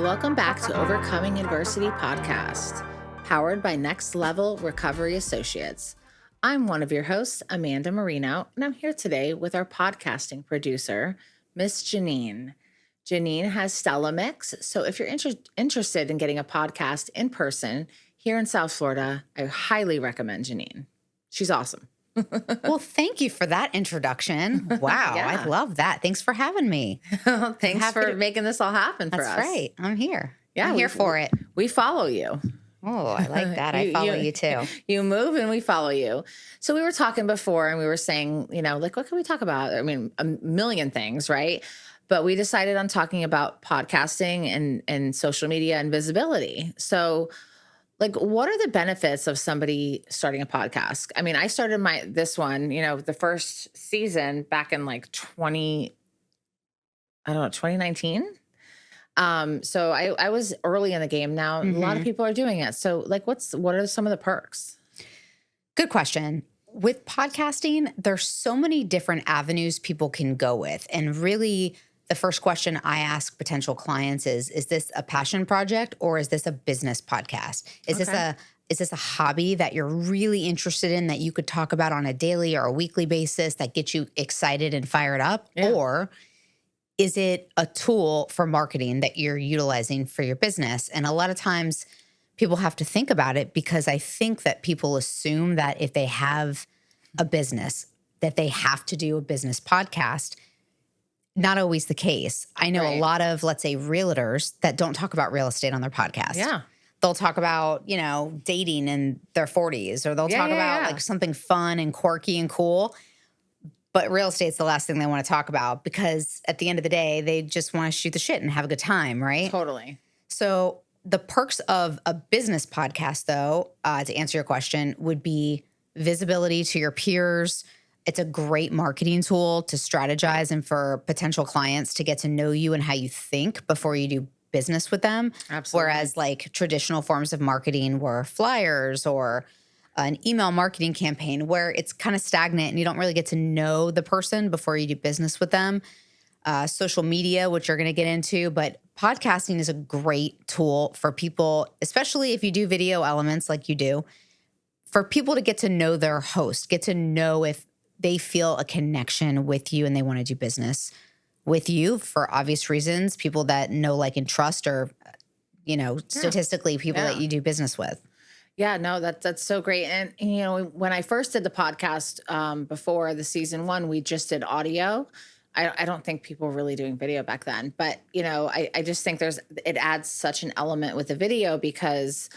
Welcome back to Overcoming Adversity podcast, powered by Next Level Recovery Associates. I'm one of your hosts, Amanda Marino, and I'm here today with our podcasting producer, Miss Janine. Janine has StellaMix, so if you're interested in getting a podcast in person here in South Florida, I highly recommend Janine. She's awesome. Well, thank you for that introduction. Wow, Yeah. I love that. Thanks for having me. Thanks for making this all happen for us. That's right. I'm here. Yeah, I'm here for it. We follow you. Oh, I like that. I follow you too. You move and we follow you. So we were talking before and we were saying, like, what can we talk about? I mean, a million things, right? But we decided on talking about podcasting and social media and visibility. So like, what are the benefits of somebody starting a podcast? I mean, I started this one, the first season back in like 2019. So I was early in the game now. Mm-hmm. A lot of people are doing it. So like, what are some of the perks? Good question. With podcasting, there's so many different avenues people can go with. And really, the first question I ask potential clients is this a passion project or is this a business podcast? Is this a hobby that you're really interested in that you could talk about on a daily or a weekly basis that gets you excited and fired up? Yeah. Or is it a tool for marketing that you're utilizing for your business? And a lot of times people have to think about it because I think that people assume that if they have a business, that they have to do a business podcast. Not always the case. I know a lot of, let's say, realtors that don't talk about real estate on their podcast. Yeah. They'll talk about, dating in their 40s, or they'll talk about like something fun and quirky and cool. But real estate's the last thing they want to talk about because at the end of the day, they just want to shoot the shit and have a good time, right? Totally. So the perks of a business podcast, though, to answer your question, would be visibility to your peers. It's a great marketing tool to strategize and for potential clients to get to know you and how you think before you do business with them. Absolutely. Whereas like traditional forms of marketing were flyers or an email marketing campaign where it's kind of stagnant and you don't really get to know the person before you do business with them. Social media, which you're going to get into, but podcasting is a great tool for people, especially if you do video elements like you do, for people to get to know their host, get to know if they feel a connection with you and they want to do business with you for obvious reasons. People that know, like, and trust, or, statistically people that you do business with. Yeah, no, that's so great. And, when I first did the podcast before the season one, we just did audio. I don't think people were really doing video back then. But, I just think it adds such an element with the video because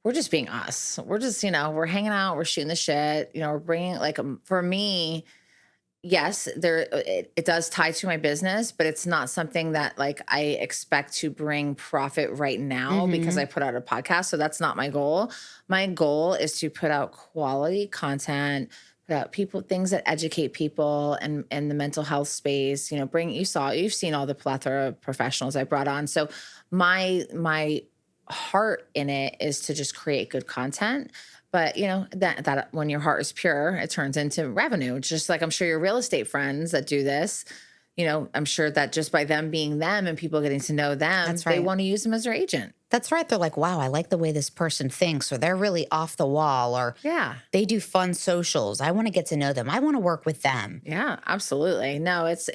we're just being us. We're just, we're hanging out, we're shooting the shit, we're bringing for me, yes, it does tie to my business, but it's not something that like I expect to bring profit right now because I put out a podcast. So that's not my goal. My goal is to put out quality content, put out things that educate people and the mental health space, you've seen all the plethora of professionals I brought on. So my heart in it is to just create good content. But that when your heart is pure, it turns into revenue. Just like I'm sure your real estate friends that do this, I'm sure that just by them being them and people getting to know them, they want to use them as their agent. That's right. They're like, wow, I like the way this person thinks, or they're really off the wall, or they do fun socials. I want to get to know them. I want to work with them. Yeah, absolutely. No, it's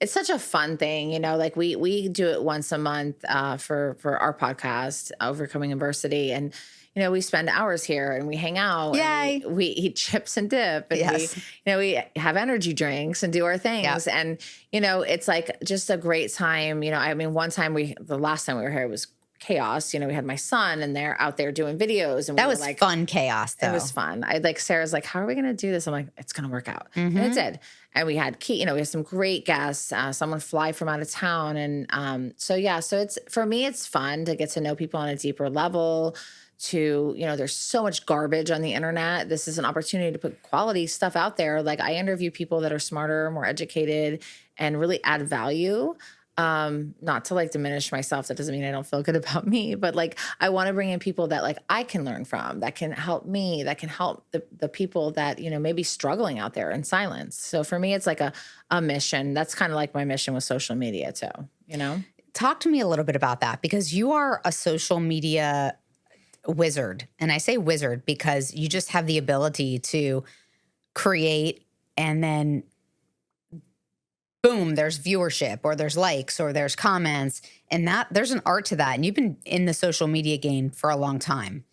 such a fun thing, like we do it once a month for our podcast, Overcoming Adversity, and we spend hours here and we hang out. Yay. And we eat chips and dip, and we have energy drinks and do our things, and it's like just a great time. I mean, the last time we were here, it was chaos. We had my son and they're out there doing videos, and that was like fun chaos though. It was fun. Sarah's like, how are we going to do this? I'm like, it's going to work out. And it did. And we had we had some great guests, someone fly from out of town. And so it's, for me, it's fun to get to know people on a deeper level. There's so much garbage on the internet. This is an opportunity to put quality stuff out there. Like, I interview people that are smarter, more educated, and really add value. Not to like diminish myself. That doesn't mean I don't feel good about me, but like, I want to bring in people that like I can learn from, that can help me, that can help the people that, may be struggling out there in silence. So for me, it's like a mission. That's kind of like my mission with social media too, talk to me a little bit about that, because you are a social media wizard. And I say wizard because you just have the ability to create and then boom, there's viewership or there's likes or there's comments, and that there's an art to that. And you've been in the social media game for a long time.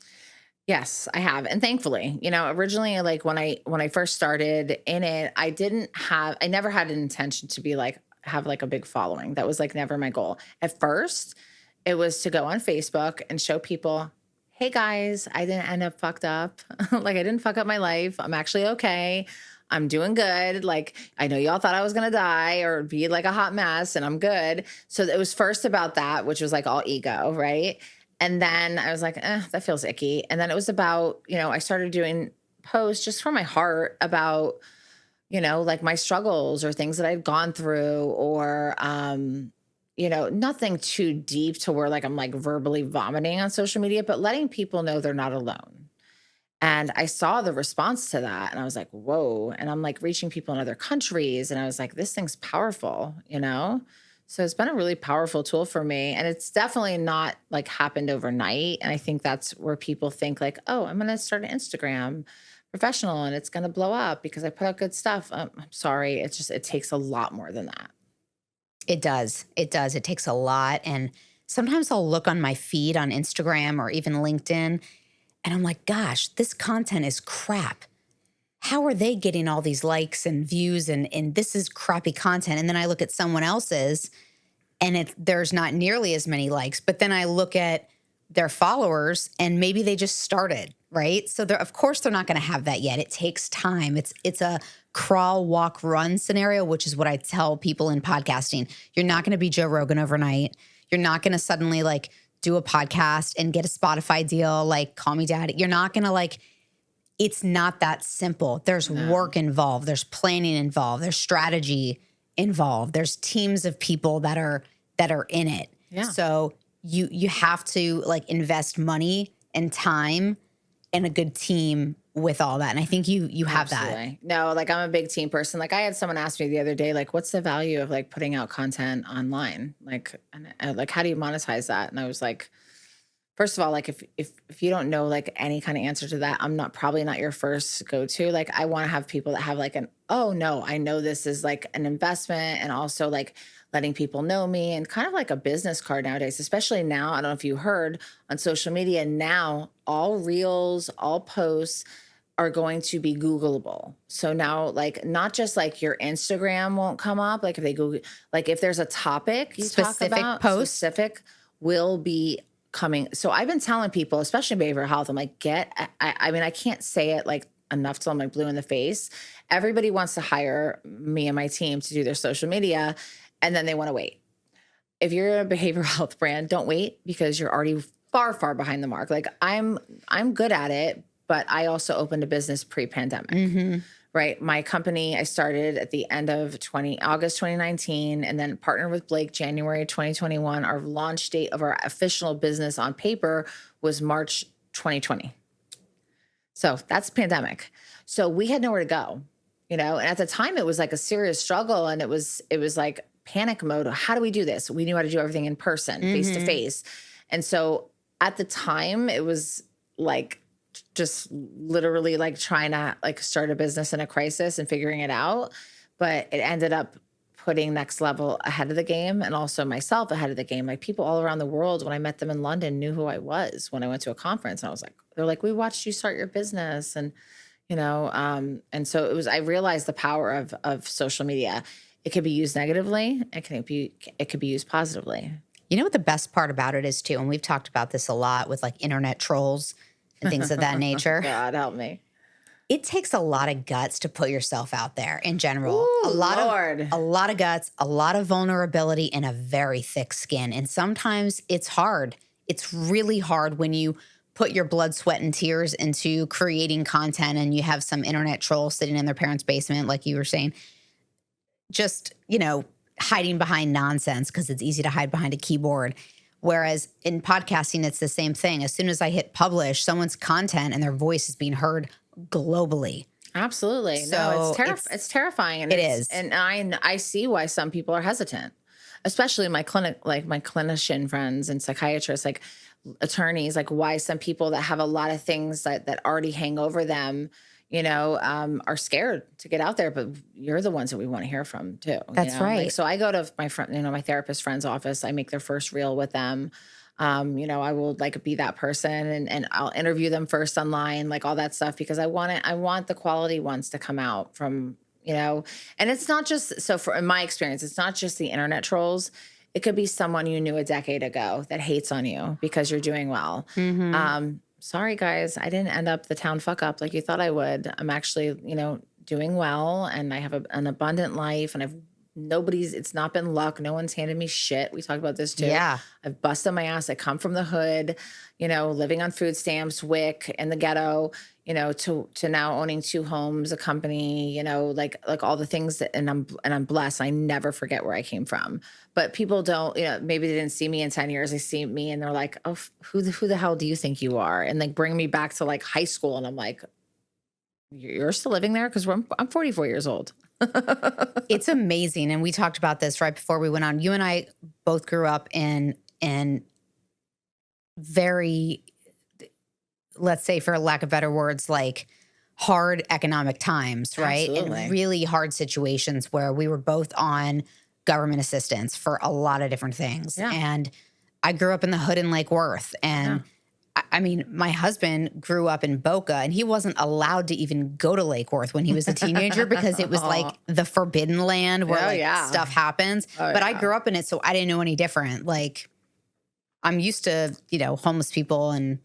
Yes, I have. And thankfully, originally like when I first started in it, I never had an intention to be like have like a big following. That was like never my goal. At first, it was to go on Facebook and show people, "Hey guys, I didn't end up fucked up. Like I didn't fuck up my life. I'm actually okay. I'm doing good. Like I know y'all thought I was going to die or be like a hot mess and I'm good." So it was first about that, which was like all ego, right? And then I was like, that feels icky. And then it was about, I started doing posts just from my heart about, like my struggles or things that I'd gone through or, nothing too deep to where like I'm like verbally vomiting on social media, but letting people know they're not alone. And I saw the response to that and I was like, whoa. And I'm like reaching people in other countries. And I was like, this thing's powerful. So it's been a really powerful tool for me. And it's definitely not like happened overnight. And I think that's where people think like, oh, I'm going to start an Instagram professional and it's going to blow up because I put out good stuff. I'm sorry. It takes a lot more than that. It does. It does. It takes a lot. And sometimes I'll look on my feed on Instagram or even LinkedIn and I'm like, gosh, this content is crap. How are they getting all these likes and views and this is crappy content? And then I look at someone else's and there's not nearly as many likes. But then I look at their followers and maybe they just started, right? So of course they're not going to have that yet. It takes time. It's a crawl, walk, run scenario, which is what I tell people in podcasting. You're not going to be Joe Rogan overnight. You're not going to suddenly like do a podcast and get a Spotify deal, like Call Me Daddy. You're not going to like, it's not that simple. There's work involved. There's planning involved. There's strategy involved. There's teams of people that are in it. Yeah. So you have to like invest money and time and a good team with all that. And I think you have Absolutely. No, like I'm a big team person. Like I had someone ask me the other day, like, what's the value of like putting out content online? Like, like, how do you monetize that? And I was like, first of all, like if you don't know like any kind of answer to that, I'm probably not your first go-to. Like I want to have people that have like oh no, I know this is like an investment and also like letting people know me and kind of like a business card nowadays, especially now. I don't know if you heard on social media now, all reels, all posts are going to be Googleable. So now like not just like your Instagram won't come up. Like if they Google, like if there's a topic you Specific talk about, posts? specific will be coming. So I've been telling people, especially in behavioral health, I'm like, I mean, I can't say it like enough till I'm like blue in the face. Everybody wants to hire me and my team to do their social media, and then they want to wait. If you're a behavioral health brand, don't wait because you're already far, far behind the mark. Like I'm good at it, but I also opened a business pre-pandemic. Right. My company, I started at the end of August 2019 and then partnered with Blake January 2021. Our launch date of our official business on paper was March 2020. So that's pandemic. So we had nowhere to go, and at the time it was like a serious struggle and it was like panic mode. How do we do this? We knew how to do everything in person, face to face. And so at the time it was like, just literally like trying to like start a business in a crisis and figuring it out. But it ended up putting next level ahead of the game and also myself ahead of the game. Like people all around the world, when I met them in London, knew who I was when I went to a conference. And I was like, they're like, we watched you start your business. And, and so I realized the power of social media. It could be used negatively. It could be used positively. You know what the best part about it is too? And we've talked about this a lot with like internet trolls and things of that nature. God help me. It takes a lot of guts to put yourself out there in general. Ooh, a lot of guts, a lot of vulnerability, and a very thick skin. And sometimes it's hard. It's really hard when you put your blood, sweat, and tears into creating content and you have some internet troll sitting in their parents' basement, like you were saying, just, hiding behind nonsense because it's easy to hide behind a keyboard. Whereas in podcasting, it's the same thing. As soon as I hit publish, someone's content and their voice is being heard globally. Absolutely. So no, it's terrifying. And it is. And I see why some people are hesitant. especially my clinician friends and psychiatrists, like attorneys, like why some people that have a lot of things that already hang over them, are scared to get out there, but you're the ones that we want to hear from too. That's Like, right. so I go to my friend, my therapist friend's office. I make their first reel with them. I will like be that person and I'll interview them first online, like all that stuff, because I want the quality ones to come out from, and it's not just, so for in my experience, it's not just the internet trolls. It could be someone you knew a decade ago that hates on you because you're doing well. Sorry guys, I didn't end up the town fuck up like you thought I would. I'm actually, doing well, and I have an abundant life, and it's not been luck. No one's handed me shit. We talked about this too. Yeah. I've busted my ass. I come from the hood, living on food stamps, WIC in the ghetto, to now owning 2 homes, a company, like all the things and I'm blessed. I never forget where I came from. But people don't, maybe they didn't see me in 10 years. They see me and they're like, oh, who the hell do you think you are? And like bring me back to like high school. And I'm like, you're still living there? Because I'm 44 years old. It's amazing. And we talked about this right before we went on. You and I both grew up in very, let's say for lack of better words, like hard economic times, right? Absolutely. And really hard situations where we were both on government assistance for a lot of different things. Yeah. And I grew up in the hood in Lake Worth. And I mean, my husband grew up in Boca, and he wasn't allowed to even go to Lake Worth when he was a teenager because it was like the forbidden land where stuff happens. But I grew up in it, so I didn't know any different. Like, I'm used to, homeless people and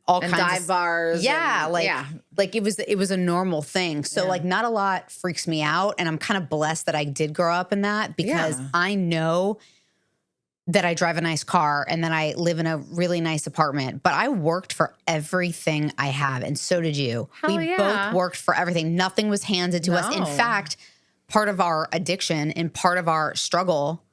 all kinds dive of bars. Yeah, and, like it was a normal thing. So like not a lot freaks me out, and I'm kind of blessed that I did grow up in that because I know that I drive a nice car and that I live in a really nice apartment, but I worked for everything I have, and so did you. We both worked for everything. Nothing was handed to us. In fact, part of our addiction and part of our struggle,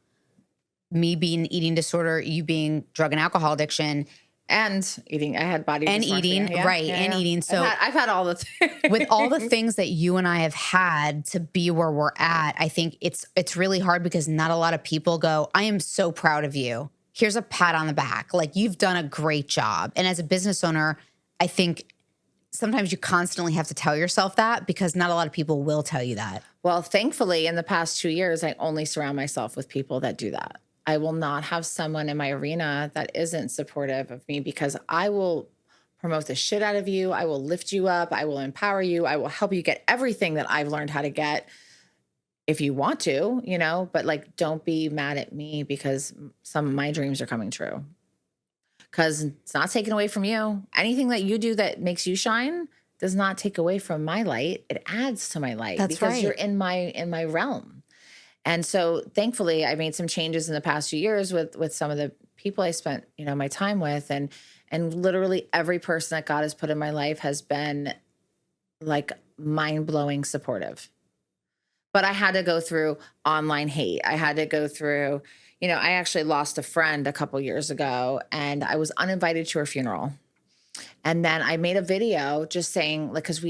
me being eating disorder, you being drug and alcohol addiction, and eating. I had body and dysmorphia. eating, and eating. So I've had all the things. With all the things that you and I have had to be where we're at, I think it's really hard because not a lot of people go, I am so proud of you. Here's a pat on the back. Like, you've done a great job. And as a business owner, I think sometimes you constantly have to tell yourself that because not a lot of people will tell you that. Well, thankfully, in the past 2 years, I only surround myself with people that do that. I will not have someone in my arena that isn't supportive of me, because I will promote the shit out of you. I will lift you up. I will empower you. I will help you get everything that I've learned how to get if you want to, but like, don't be mad at me because some of my dreams are coming true, because it's not taken away from you. Anything that you do that makes you shine does not take away from my light. It adds to my light. That's because right. You're in my realm. And so thankfully I made some changes in the past few years with some of the people I spent, my time with, and literally every person that God has put in my life has been like mind-blowing supportive. But I had to go through online hate. I had to go through, I actually lost a friend a couple years ago, and I was uninvited to her funeral. And then I made a video just saying, like, because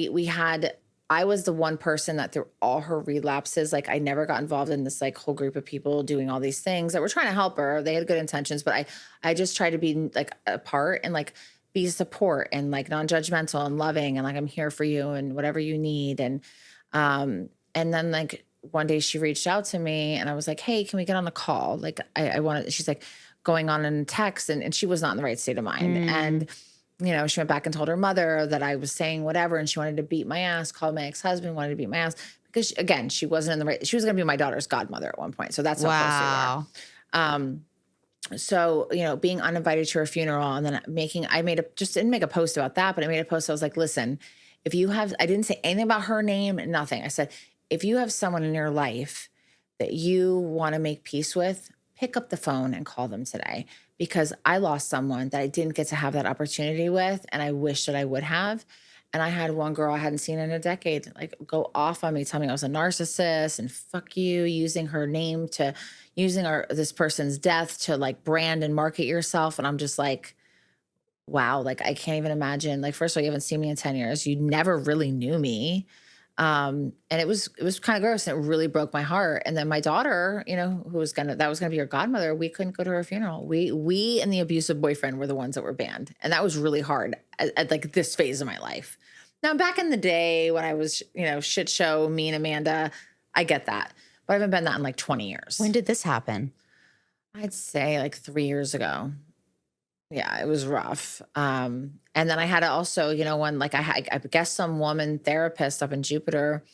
I was the one person that through all her relapses, like, I never got involved in this like whole group of people doing all these things that were trying to help her. They had good intentions, but I just tried to be like a part and like be support and like non-judgmental and loving and like, I'm here for you and whatever you need. And then like one day she reached out to me and I was like, hey, can we get on a call? Like I wanted, she's like going on in text, and she was not in the right state of mind. And she went back and told her mother that I was saying whatever, and she wanted to beat my ass, called my ex-husband, wanted to beat my ass because, again, she wasn't in the right. She was going to be my daughter's godmother at one point. So that's how close we were. So, being uninvited to her funeral, and then didn't make a post about that, but I made a post. I was like, listen, I didn't say anything about her name, nothing. I said, if you have someone in your life that you want to make peace with, pick up the phone and call them today, because I lost someone that I didn't get to have that opportunity with, and I wish that I would have. And I had one girl I hadn't seen in a decade like go off on me, tell me I was a narcissist and fuck you, using this person's death to like brand and market yourself. And I'm just like, wow, like I can't even imagine. Like, first of all, you haven't seen me in 10 years. You never really knew me. And it was kind of gross, and it really broke my heart. And then my daughter, that was gonna be her godmother, we couldn't go to her funeral. We and the abusive boyfriend were the ones that were banned, and that was really hard at like this phase of my life. Now, back in the day when I was, shit show, me and Amanda, I get that, but I haven't been that in like 20 years. When did this happen? I'd say like 3 years ago. Yeah, it was rough. And then I had to also, when like I guess some woman therapist up in Jupiter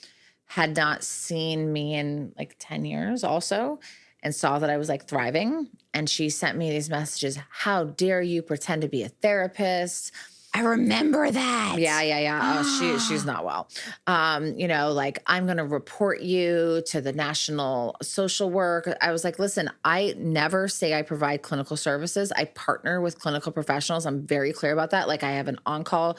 had not seen me in like 10 years also, and saw that I was like thriving. And she sent me these messages. How dare you pretend to be a therapist? I remember that. Yeah. Oh, she's not well. Like, I'm going to report you to the National Social Work. I was like, listen, I never say I provide clinical services. I partner with clinical professionals. I'm very clear about that. Like, I have an on-call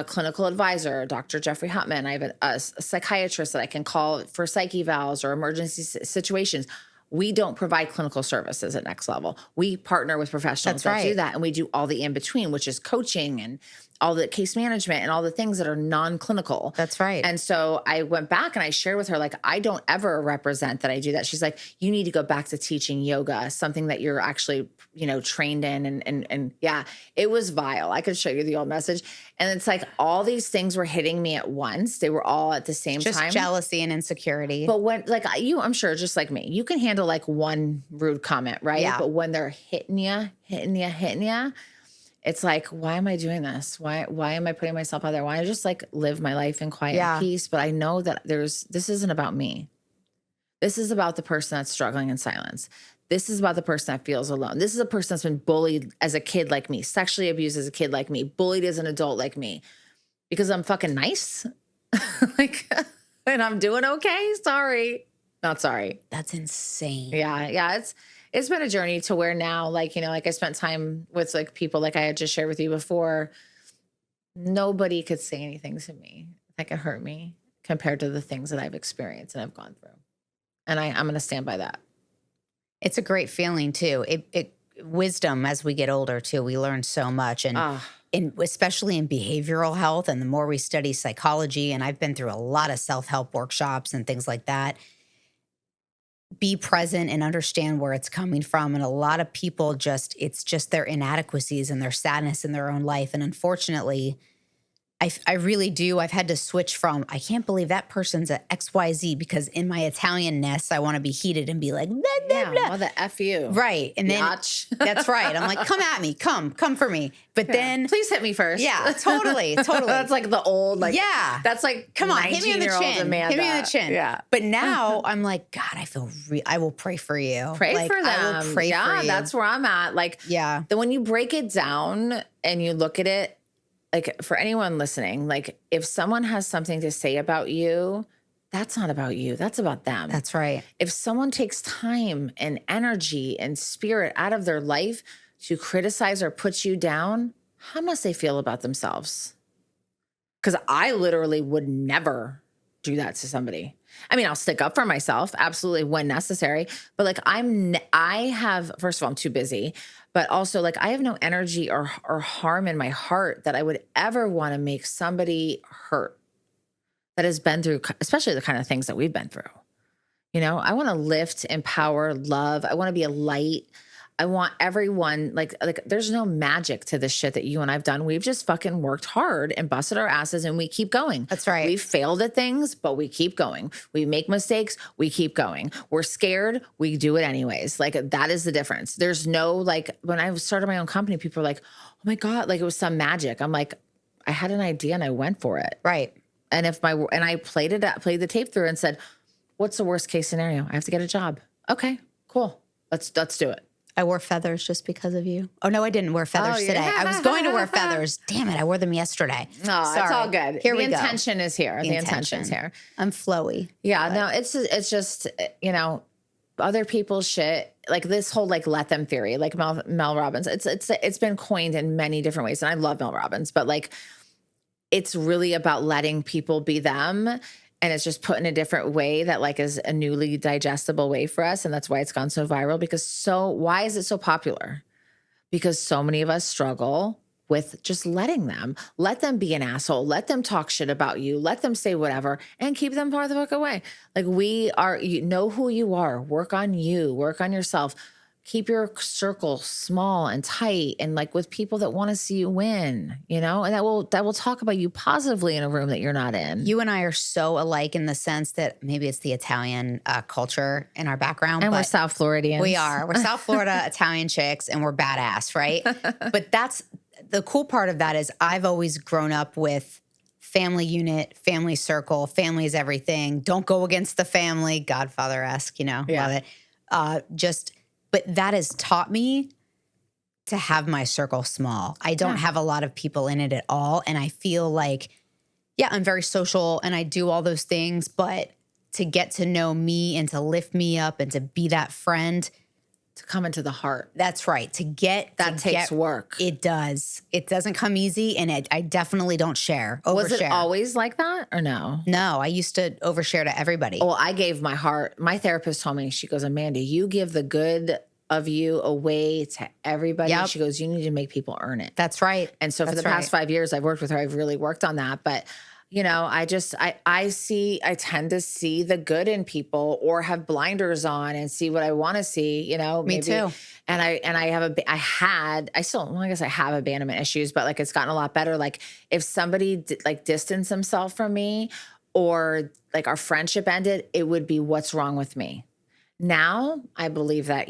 clinical advisor, Dr. Jeffrey Hutman. I have a psychiatrist that I can call for psych evals or emergency situations. We don't provide clinical services at Next Level. We partner with professionals that do that, and we do all the in-between, which is coaching and all the case management and all the things that are non-clinical. That's right. And so I went back and I shared with her, like, I don't ever represent that I do that. She's like, you need to go back to teaching yoga, something that you're actually, trained in. And yeah, it was vile. I could show you the old message. And it's like all these things were hitting me at once. They were all at the same time. Just jealousy and insecurity. But when, like, I'm sure just like me, you can handle like one rude comment, right? Yeah. But when they're hitting you, it's like, why am I doing this? Why am I putting myself out there? Why don't I just like live my life in quiet and peace? But I know that this isn't about me. This is about the person that's struggling in silence. This is about the person that feels alone. This is a person that's been bullied as a kid like me, sexually abused as a kid like me, bullied as an adult like me, because I'm fucking nice. Like, and I'm doing okay. Sorry. Not sorry. That's insane. Yeah. It's been a journey to where now, like, like I spent time with like people like I had just shared with you before. Nobody could say anything to me that could hurt me compared to the things that I've experienced and I've gone through. And I'm going to stand by that. It's a great feeling too. It wisdom as we get older too. We learn so much, and especially in behavioral health. And the more we study psychology, and I've been through a lot of self-help workshops and things like that. Be present and understand where it's coming from. And a lot of people it's just their inadequacies and their sadness in their own life. And unfortunately, I really do. I've had to switch from, I can't believe that person's at XYZ, because in my Italianness, I want to be heated and be like, blah, blah, blah. Well, the F you. Right. And then that's right. I'm like, come at me, come for me. But then please hit me first. Yeah, totally. That's like the old, like, that's like, come on, hit me in the chin. Amanda. Hit me in the chin. Yeah. But now I'm like, God, I will pray for you. Pray like, for them. I will pray for you. That's where I'm at. Like, then when you break it down and you look at it, like, for anyone listening, like, if someone has something to say about you, that's not about you. That's about them. That's right. If someone takes time and energy and spirit out of their life to criticize or put you down, how must they feel about themselves? Because I literally would never do that to somebody. I mean, I'll stick up for myself, absolutely, when necessary. But like, first of all, I'm too busy. But also, like, I have no energy or harm in my heart that I would ever want to make somebody hurt that has been through, especially the kind of things that we've been through. I want to lift, empower, love. I want to be a light. I want everyone, like there's no magic to this shit that you and I've done. We've just fucking worked hard and busted our asses, and we keep going. That's right. We've failed at things, but we keep going. We make mistakes. We keep going. We're scared. We do it anyways. Like, that is the difference. There's no, like, when I started my own company, people were like, oh my God, like it was some magic. I'm like, I had an idea and I went for it. Right. And I played the tape through and said, what's the worst case scenario? I have to get a job. Okay, cool. Let's do it. I wore feathers just because of you. Oh, no, I didn't wear feathers today. I was going to wear feathers. Damn it, I wore them yesterday. No, it's all good. Here we go. The intention is here. The intention is here. I'm flowy. Yeah, no, it's just, other people's shit, like this whole, like, let them theory, like Mel Robbins. It's been coined in many different ways, and I love Mel Robbins, but like, it's really about letting people be them. And it's just put in a different way that, like, is a newly digestible way for us. And that's why it's gone so viral. Why is it so popular? Because so many of us struggle with just let them be an asshole, let them talk shit about you, let them say whatever, and keep them far the fuck away. Like you know who you are, work on you, work on yourself, keep your circle small and tight and like with people that want to see you win, and that will talk about you positively in a room that you're not in. You and I are so alike in the sense that maybe it's the Italian culture in our background. And we're South Floridians. We are. We're South Florida Italian chicks and we're badass, right? But that's the cool part of that is I've always grown up with family unit, family circle, family is everything. Don't go against the family, Godfather-esque, love it. But that has taught me to have my circle small. I don't have a lot of people in it at all. And I feel like, I'm very social and I do all those things, but to get to know me and to lift me up and to be that friend. To come into the heart. That's right. That takes work. It does. It doesn't come easy and I definitely don't share. Overshare. Was it always like that or no? No, I used to overshare to everybody. Well, I gave my heart. My therapist told me, she goes, Amanda, you give the good of you away to everybody. Yep. She goes, you need to make people earn it. That's right. And so for the past 5 years I've worked with her, I've really worked on that. But I tend to see the good in people or have blinders on and see what I want to see, Me too. And I have abandonment issues, but like, it's gotten a lot better. Like if somebody distanced themselves from me or like our friendship ended, it would be what's wrong with me. Now I believe that,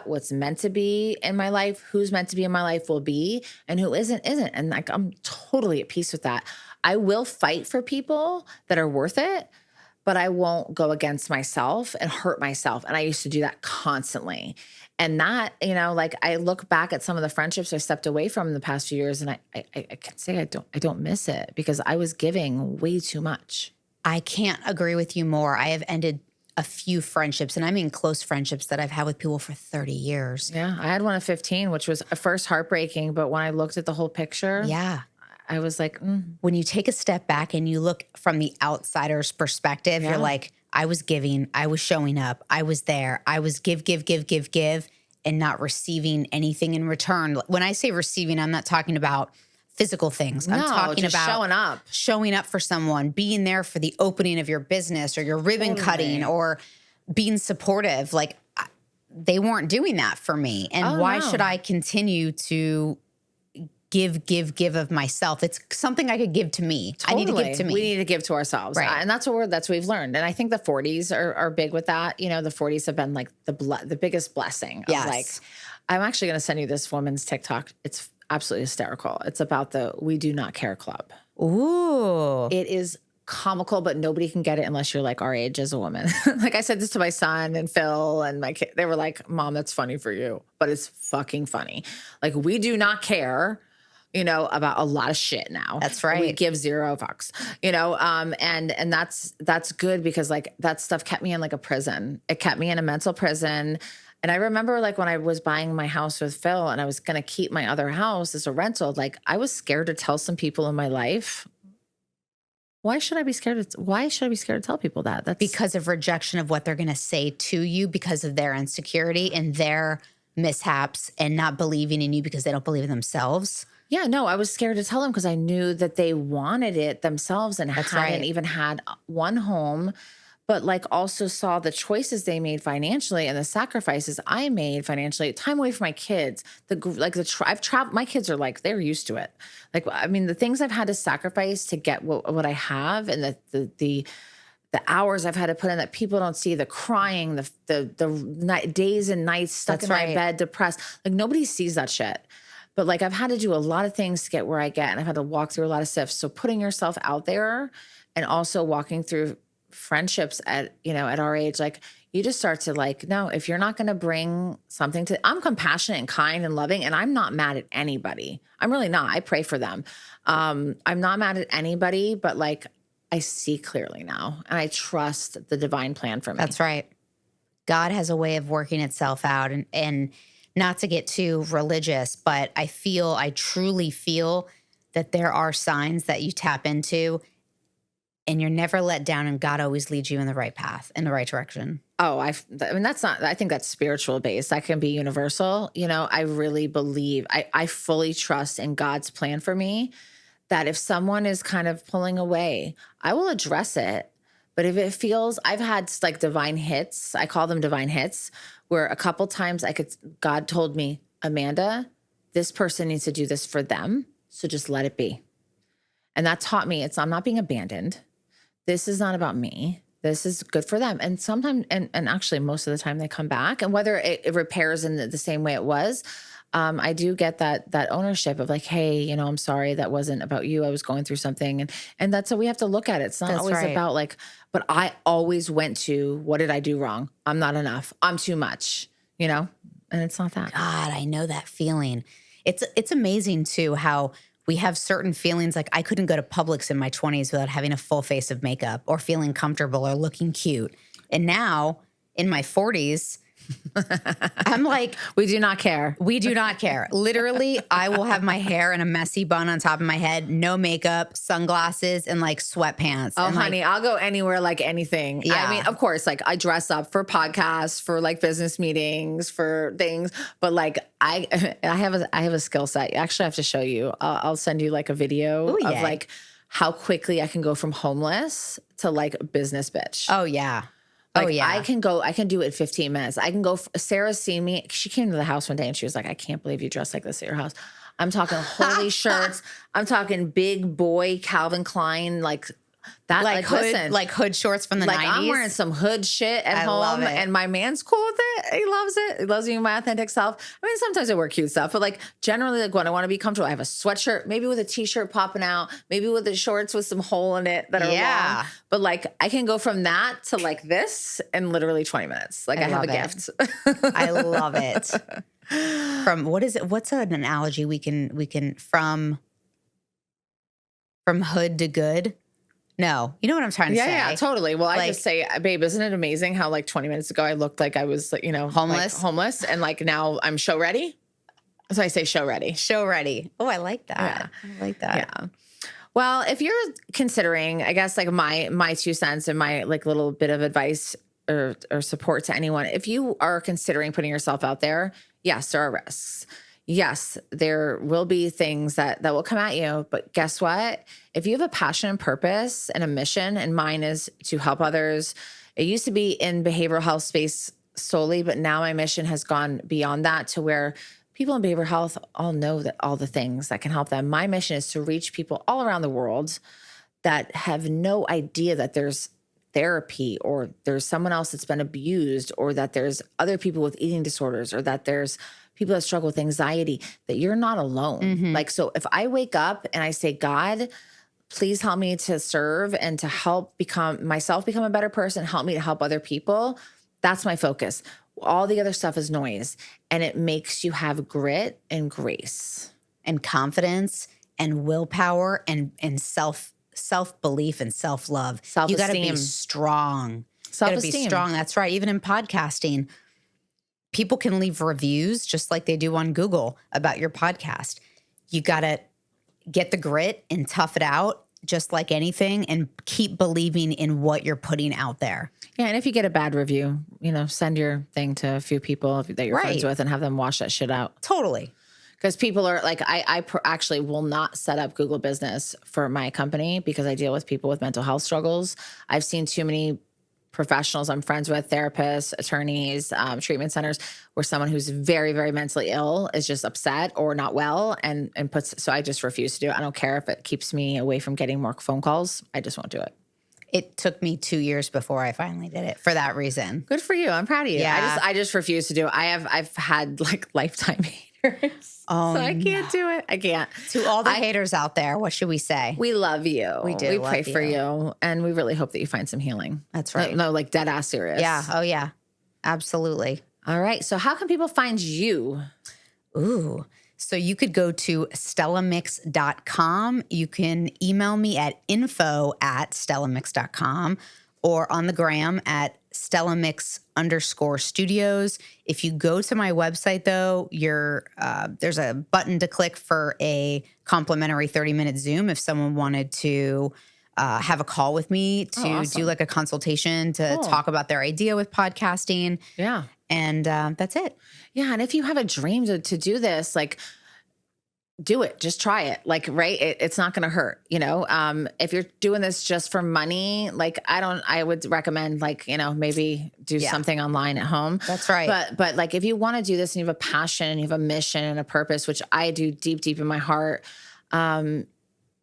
what's meant to be in my life, who's meant to be in my life will be, and who isn't. And like, I'm totally at peace with that. I will fight for people that are worth it, but I won't go against myself and hurt myself. And I used to do that constantly. And that, I look back at some of the friendships I stepped away from in the past few years, and I can say I don't miss it because I was giving way too much. I can't agree with you more. I have ended a few friendships, and I mean close friendships that I've had with people for 30 years. Yeah. I had one of 15, which was at first heartbreaking, but when I looked at the whole picture, I was like, When you take a step back and you look from the outsider's perspective, you're like, I was giving, I was showing up, I was there, I was give, and not receiving anything in return. When I say receiving, I'm not talking about physical things. I'm talking about showing up for someone, being there for the opening of your business or your ribbon cutting or being supportive. Like they weren't doing that for me. And why should I continue to give of myself? It's something I could give to me. Totally. I need to give to me. We need to give to ourselves. Right. And that's what we've learned. And I think the 40s are big with that. The 40s have been like the biggest blessing. Of like, I'm actually going to send you this woman's TikTok. It's absolutely hysterical. It's about the We Do Not Care Club. Ooh. It is comical, but nobody can get it unless you're like our age as a woman. Like I said this to my son and Phil and my kid. They were like, Mom, that's funny for you. But it's fucking funny. Like we do not care, about a lot of shit now. That's right. We give zero fucks, and that's good because like that stuff kept me in like a prison. It kept me in a mental prison. And I remember like when I was buying my house with Phil and I was going to keep my other house as a rental, like I was scared to tell some people in my life. Why should I be scared to tell people that? That's because of rejection of what they're going to say to you because of their insecurity and their mishaps and not believing in you because they don't believe in themselves. Yeah, no, I was scared to tell them because I knew that they wanted it themselves and hadn't even had one home, but like also saw the choices they made financially and the sacrifices I made financially, time away from my kids. I've traveled. My kids are like they're used to it. Like I mean, the things I've had to sacrifice to get what I have, and the hours I've had to put in that people don't see, the crying, the days and nights stuck in my bed, depressed. Like nobody sees that shit. But like I've had to do a lot of things to get where I get, and I've had to walk through a lot of stuff. So putting yourself out there and also walking through friendships at our age, like you just start to like, no, if you're not going to bring something I'm compassionate and kind and loving, and I'm not mad at anybody. I'm really not. I pray for them. I'm not mad at anybody, but like I see clearly now and I trust the divine plan for me. That's right. God has a way of working itself out, and not to get too religious, but I truly feel that there are signs that you tap into and you're never let down, and God always leads you in the right path, in the right direction. Oh, I mean, I think that's spiritual based. That can be universal. I really believe, I fully trust in God's plan for me, that if someone is kind of pulling away, I will address it. But if it feels, I've had like divine hits, I call them divine hits, where a couple times God told me, Amanda, this person needs to do this for them. So just let it be. And that taught me I'm not being abandoned. This is not about me. This is good for them. And sometimes, and actually most of the time they come back, and whether it repairs in the same way it was, I do get that ownership of like, hey, I'm sorry, that wasn't about you. I was going through something. And that's how we have to look at it. It's not That's always right. about like, but I always went to, what did I do wrong? I'm not enough. I'm too much, and it's not that. God, I know that feeling. It's amazing too how we have certain feelings. Like I couldn't go to Publix in my 20s without having a full face of makeup or feeling comfortable or looking cute. And now in my 40s, I'm like, we do not care. We do not care. Literally, I will have my hair in a messy bun on top of my head, no makeup, sunglasses, and like sweatpants. Oh, and honey, I'll go anywhere, like anything. Yeah. I mean, of course, like I dress up for podcasts, for like business meetings, for things, but like I have a skill set. Actually, I have to show you. I'll send you like a video of like how quickly I can go from homeless to like business bitch. Oh yeah. Like I can do it in 15 minutes. I can go, Sarah's seen me. She came to the house one day and she was like, I can't believe you dress like this at your house. I'm talking holy shirts. I'm talking big boy Calvin Klein, like that. Like hood, listen, like hood shorts from the 90s. I'm wearing some hood shit at love home, it. and my man's cool with it. He loves it. He loves me, my authentic self. I mean, sometimes I wear cute stuff, but like generally, like when I want to be comfortable, I have a sweatshirt, maybe with a t-shirt popping out, maybe with the shorts with some hole in it that are long. But like I can go from that to like this in literally 20 minutes. Like I have a gift. I love it. From what is it? What's an analogy we can from hood to good? No, you know what I'm trying to say? Yeah, totally. Well, like, I just say, babe, isn't it amazing how like 20 minutes ago I looked like I was, homeless, and like now I'm show ready. So I say show ready. Show ready. Oh, I like that. Yeah. I like that. Yeah. Well, if you're considering, I guess like my 2 cents and my like little bit of advice or support to anyone, if you are considering putting yourself out there, yes, there are risks. Yes, there will be things that will come at you, but guess what? If you have a passion and purpose and a mission, and mine is to help others, it used to be in behavioral health space solely, but now my mission has gone beyond that to where people in behavioral health all know that all the things that can help them. My mission is to reach people all around the world that have no idea that there's therapy, or there's someone else that's been abused, or that there's other people with eating disorders, or that there's people that struggle with anxiety, that you're not alone. Mm-hmm. Like, so if I wake up and I say, God, please help me to serve and to help become a better person, help me to help other people, that's my focus. All the other stuff is noise, and it makes you have grit and grace and confidence and willpower and self-belief and self-love. Self-esteem. You got to be strong. Self-esteem. You got to be strong. That's right. Even in podcasting, people can leave reviews just like they do on Google about your podcast. You got to get the grit and tough it out just like anything, and keep believing in what you're putting out there. Yeah, and if you get a bad review, send your thing to a few people that you're friends with and have them wash that shit out. Totally. Because people are like, I actually will not set up Google Business for my company because I deal with people with mental health struggles. I've seen too many professionals I'm friends with, therapists, attorneys, treatment centers, where someone who's very, very mentally ill is just upset or not well and so I just refuse to do it. I don't care if it keeps me away from getting more phone calls. I just won't do it. It took me 2 years before I finally did it for that reason. Good for you. I'm proud of you. Yeah. I just refuse to do it. I've had like lifetime haters. Oh, so I can't do it. I can't. To all the haters out there, what should we say? We love you. We do. We pray for you. And we really hope that you find some healing. That's right. No, like dead ass serious. Yeah. Oh, yeah. Absolutely. All right. So how can people find you? Ooh. So you could go to StellaMix.com. You can email me at info@StellaMix.com, or on the gram at StellaMix_studios. If you go to my website, though, there's a button to click for a complimentary 30-minute Zoom if someone wanted to have a call with me to awesome. do like a consultation to talk about their idea with podcasting. Yeah. And that's it. Yeah. And if you have a dream to do this, like, do it, just try it. Like, right. It's not going to hurt, if you're doing this just for money, like, I would recommend like, maybe do something online at home. That's right. But like, if you want to do this and you have a passion and you have a mission and a purpose, which I do deep, deep in my heart,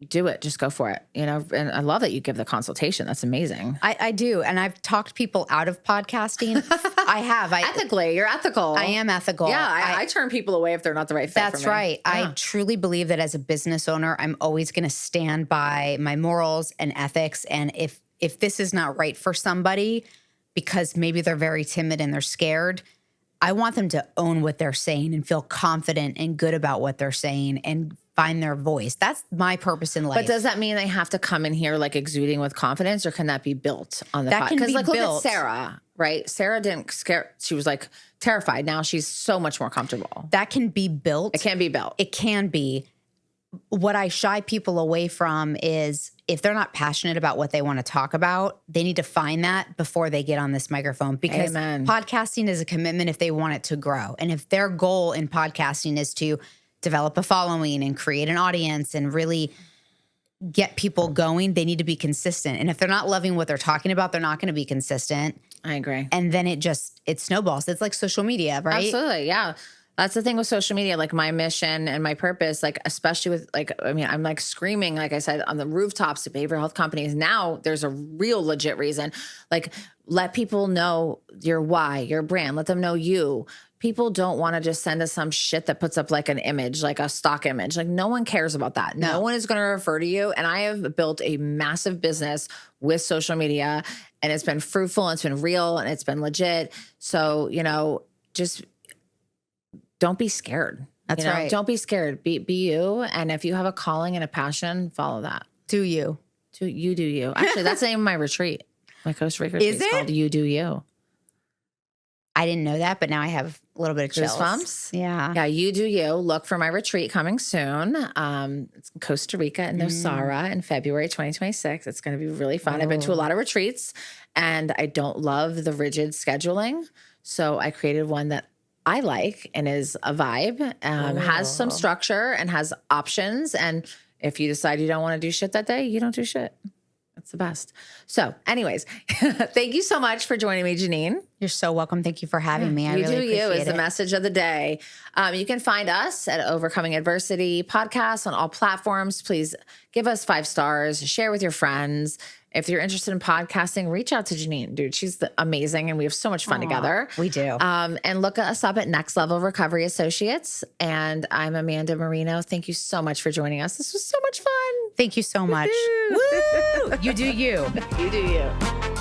do it. Just go for it. And I love that you give the consultation. That's amazing. I do. And I've talked people out of podcasting. I have. Ethically, you're ethical. I am ethical. Yeah. I turn people away if they're not the right fit. That's for me. right. Yeah. I truly believe that as a business owner, I'm always going to stand by my morals and ethics. And if this is not right for somebody, because maybe they're very timid and they're scared, I want them to own what they're saying and feel confident and good about what they're saying and find their voice. That's my purpose in life. But does that mean they have to come in here like exuding with confidence, or can that be built on the That can be like, built. Look at Sarah, right? Sarah didn't scare. She was like terrified. Now she's so much more comfortable. That can be built. It can be built. It can be. What I shy people away from is if they're not passionate about what they want to talk about, they need to find that before they get on this microphone, because Amen. Podcasting is a commitment if they want it to grow. And if their goal in podcasting is to develop a following and create an audience and really get people going, they need to be consistent. And if they're not loving what they're talking about, they're not going to be consistent. I agree. And then it snowballs. It's like social media, right? Absolutely. Yeah. That's the thing with social media, like my mission and my purpose, like, especially with I'm like screaming, like I said, on the rooftops to behavioral health companies. Now there's a real legit reason. Like, let people know your why, your brand, let them know you. People don't want to just send us some shit that puts up like an image, like a stock image. Like, no one cares about that. No one is going to refer to you. And I have built a massive business with social media, and it's been fruitful, and it's been real, and it's been legit. So, just don't be scared. That's right. Don't be scared. Be you. And if you have a calling and a passion, follow that. Do you. Do you. Actually, that's the name of my retreat. My Costa Rica retreat is called You Do You. I didn't know that, but now I have a little bit of chills. Goosebumps? Yeah. Yeah, You Do You. Look for my retreat coming soon. It's in Costa Rica and Nosara in February 2026. It's going to be really fun. I've been to a lot of retreats, and I don't love the rigid scheduling. So I created one that I like and is a vibe, has some structure and has options. And if you decide you don't want to do shit that day, you don't do shit. That's the best. So anyways, thank you so much for joining me, Janine. You're so welcome. Thank you for having me. I You really Do You appreciate is the message of the day. You can find us at Overcoming Adversity Podcast on all platforms. Please give us 5 stars, share with your friends. If you're interested in podcasting, reach out to Janine. Dude, she's amazing, and we have so much fun together. We do. And look us up at Next Level Recovery Associates. And I'm Amanda Marino. Thank you so much for joining us. This was so much fun. Thank you so much. Woo! You do you. You do you.